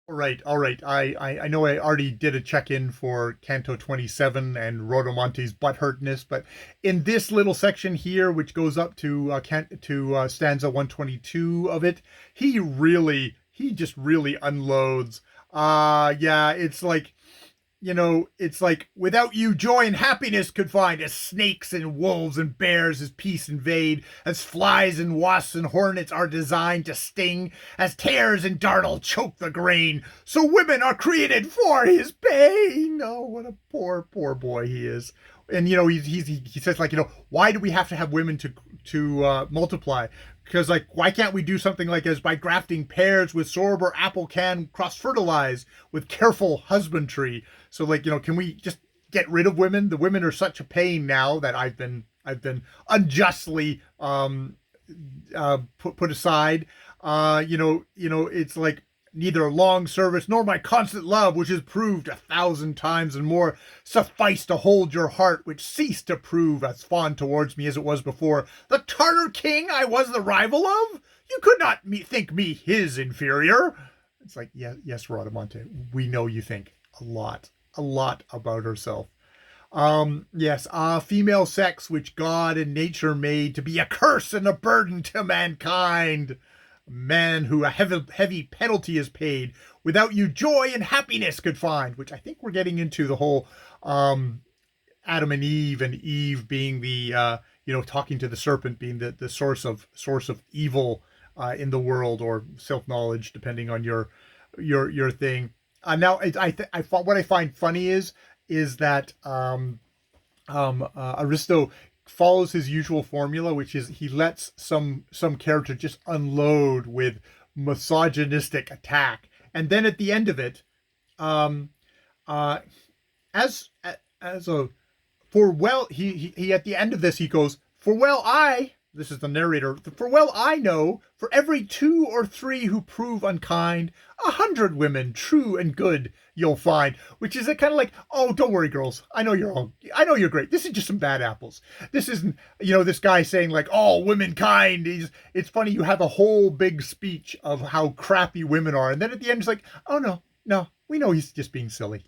All right, all right. I know I already did a check-in for Canto 27 and Rodomonte's butthurtness, but in this little section here, which goes up to stanza 122 of it, he just really unloads. Yeah, it's like, it's like, without you joy and happiness could find, as snakes and wolves and bears as peace invade, as flies and wasps and hornets are designed to sting, as tares and dartle choke the grain, so women are created for his pain. Oh, what a poor, poor boy he is. And he says, like, why do we have to have women to multiply? Because, like, why can't we do something like as by grafting pears with sorb or apple can cross fertilize with careful husbandry? So, like, can we just get rid of women? The women are such a pain now that I've been unjustly put aside. It's like, neither long service nor my constant love, which is proved 1,000 times and more, suffice to hold your heart, which ceased to prove as fond towards me as it was before. The Tartar king I was the rival of? You could not think me his inferior. It's like, yeah, yes, Rodamonte, we know you think a lot about herself. Yes, female sex, which God and nature made to be a curse and a burden to mankind. Man who a heavy penalty is paid, without you joy and happiness could find, which I think we're getting into the whole Adam and Eve being the talking to the serpent being the source of evil in the world, or self-knowledge, depending on your thing. Now what I find funny is that Aristo follows his usual formula, which is he lets some character just unload with misogynistic attack, and then at the end of it, um, uh, as as a for well he at the end of this he goes, for well I, this is the narrator, for well I know, for every 2 or 3 who prove unkind, 100 women true and good you'll find. Which is a kind of like, oh, don't worry, girls, I know you're great, this is just some bad apples. This isn't, this guy saying like, oh, womankind. It's funny, you have a whole big speech of how crappy women are, and then at the end it's like, oh, no, we know he's just being silly.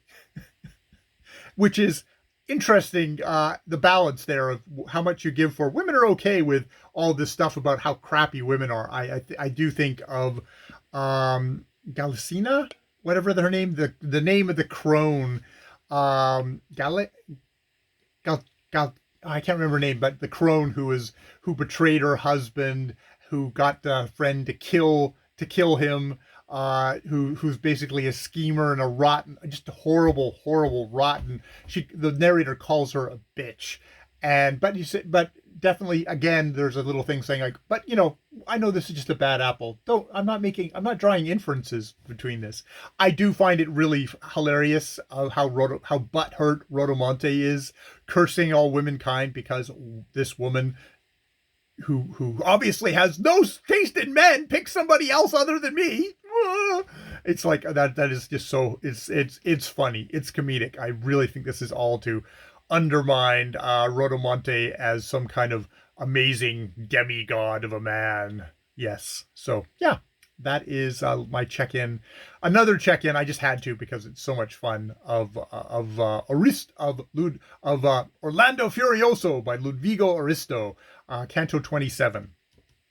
Which is interesting, the balance there of how much you give for women are okay with all this stuff about how crappy women are. I do think of Galicina, whatever her name, the name of the crone, Gal, Gal, Gal, I can't remember her name, but the crone who betrayed her husband, who got the friend to kill him, who's basically a schemer and a rotten, just a horrible, horrible, rotten. The narrator calls her a bitch, but definitely, again, there's a little thing saying like, but I know this is just a bad apple. I'm not drawing inferences between this. I do find it really hilarious how butthurt Rodomonte is, cursing all womankind because this woman who obviously has no taste in men pick somebody else other than me. It's like that is just so, it's funny, it's comedic. I really think this is all to undermine Rodomonte as some kind of amazing demigod of a man. Yes. So yeah, that is my check-in. Another check-in I just had to because it's so much fun of Orlando Furioso by Ludvigo Aristo, Canto 27.